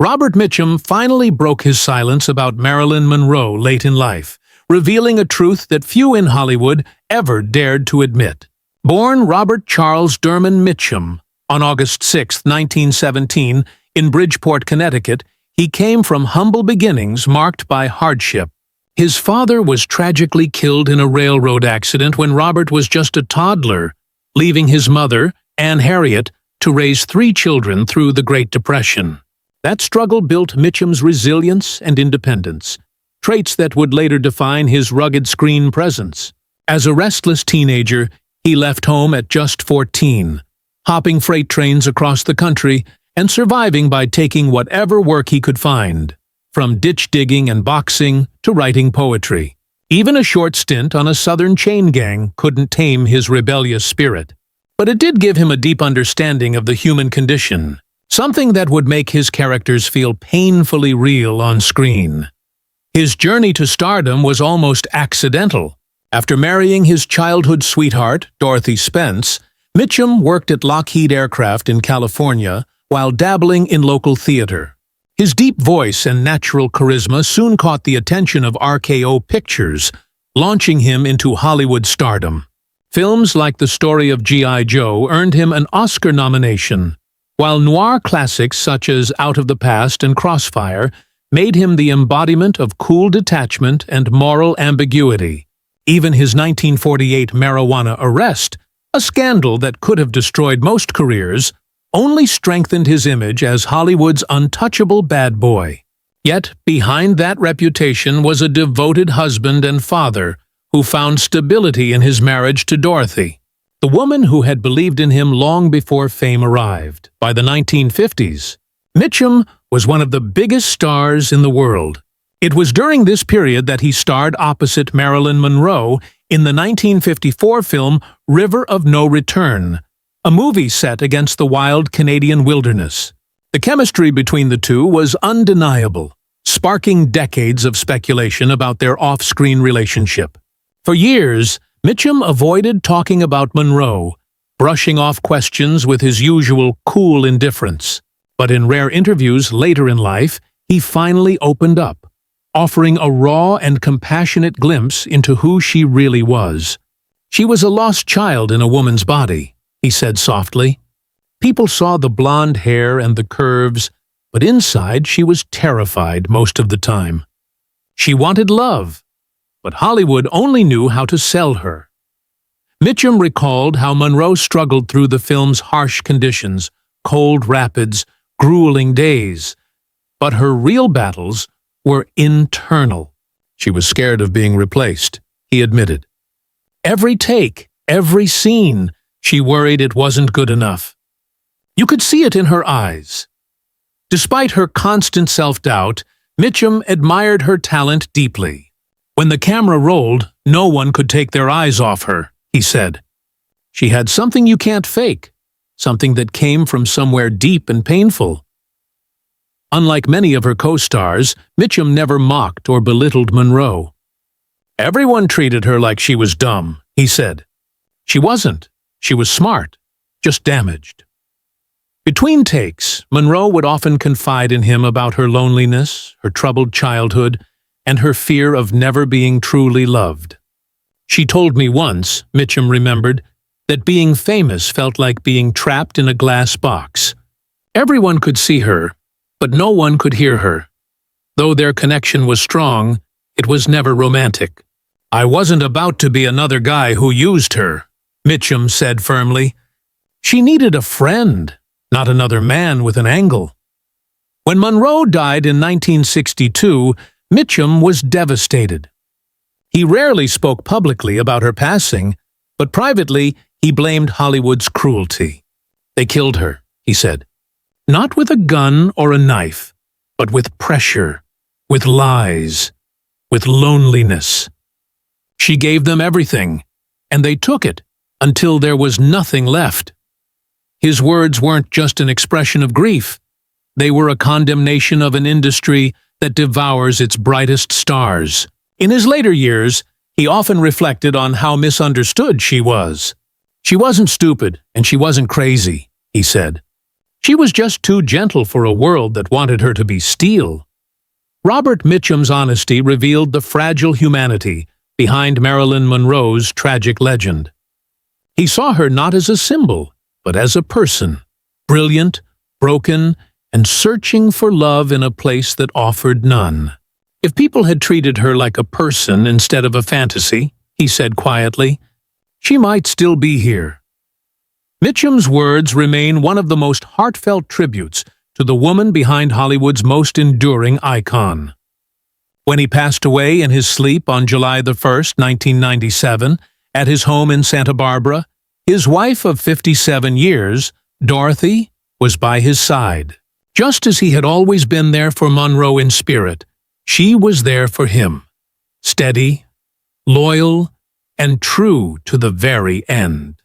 Robert Mitchum finally broke his silence about Marilyn Monroe late in life, revealing a truth that few in Hollywood ever dared to admit. Born Robert Charles Derman Mitchum on August 6, 1917, in Bridgeport, Connecticut, he came from humble beginnings marked by hardship. His father was tragically killed in a railroad accident when Robert was just a toddler, leaving his mother, Anne Harriet, to raise 3 children through the Great Depression. That struggle built Mitchum's resilience and independence, traits that would later define his rugged screen presence. As a restless teenager, he left home at just 14, hopping freight trains across the country and surviving by taking whatever work he could find, from ditch digging and boxing to writing poetry. Even a short stint on a southern chain gang couldn't tame his rebellious spirit. But it did give him a deep understanding of the human condition, something that would make his characters feel painfully real on screen. His journey to stardom was almost accidental. After marrying his childhood sweetheart, Dorothy Spence, Mitchum worked at Lockheed Aircraft in California while dabbling in local theater. His deep voice and natural charisma soon caught the attention of RKO Pictures, launching him into Hollywood stardom. Films like The Story of G.I. Joe earned him an Oscar nomination, while noir classics such as Out of the Past and Crossfire made him the embodiment of cool detachment and moral ambiguity. Even his 1948 marijuana arrest, a scandal that could have destroyed most careers, only strengthened his image as Hollywood's untouchable bad boy. Yet, behind that reputation was a devoted husband and father who found stability in his marriage to Dorothy, the woman who had believed in him long before fame arrived. By the 1950s, Mitchum was one of the biggest stars in the world. It was during this period that he starred opposite Marilyn Monroe in the 1954 film River of No Return, a movie set against the wild Canadian wilderness. The chemistry between the two was undeniable, sparking decades of speculation about their off-screen relationship. For years, Mitchum avoided talking about Monroe, brushing off questions with his usual cool indifference. But in rare interviews later in life, he finally opened up, offering a raw and compassionate glimpse into who she really was. "She was a lost child in a woman's body," he said softly. "People saw the blonde hair and the curves, but inside she was terrified most of the time. She wanted love, but Hollywood only knew how to sell her." Mitchum recalled how Monroe struggled through the film's harsh conditions, cold rapids, grueling days. But her real battles were internal. She was scared of being replaced, he admitted. Every take, every scene, she worried it wasn't good enough. You could see it in her eyes. Despite her constant self-doubt, Mitchum admired her talent deeply. "When the camera rolled, no one could take their eyes off her," he said. "She had something you can't fake, something that came from somewhere deep and painful." Unlike many of her co-stars, Mitchum never mocked or belittled Monroe. "Everyone treated her like she was dumb," he said. "She wasn't. She was smart, just damaged." Between takes, Monroe would often confide in him about her loneliness, her troubled childhood, and her fear of never being truly loved. "She told me once," Mitchum remembered, "that being famous felt like being trapped in a glass box. Everyone could see her, but no one could hear her. Though their connection was strong, it was never romantic." "I wasn't about to be another guy who used her," Mitchum said firmly. "She needed a friend, not another man with an angle." When Monroe died in 1962, Mitchum was devastated. He rarely spoke publicly about her passing, but privately he blamed Hollywood's cruelty. "They killed her," he said. "Not with a gun or a knife, but with pressure, with lies, with loneliness. She gave them everything, and they took it until there was nothing left." His words weren't just an expression of grief. They were a condemnation of an industry that devours its brightest stars. In his later years, he often reflected on how misunderstood she was. "She wasn't stupid, and she wasn't crazy," he said. She was just too gentle for a world that wanted her to be steel. Robert Mitchum's honesty revealed the fragile humanity behind Marilyn Monroe's tragic legend. He saw her not as a symbol, but as a person, brilliant, broken, and searching for love in a place that offered none. If people had treated her like a person instead of a fantasy, he said quietly, she might still be here. Mitchum's words remain one of the most heartfelt tributes to the woman behind Hollywood's most enduring icon. When he passed away in his sleep on July 1st, 1997, at his home in Santa Barbara, his wife of 57 years, Dorothy, was by his side. Just as he had always been there for Monroe in spirit, she was there for him, steady, loyal, and true to the very end.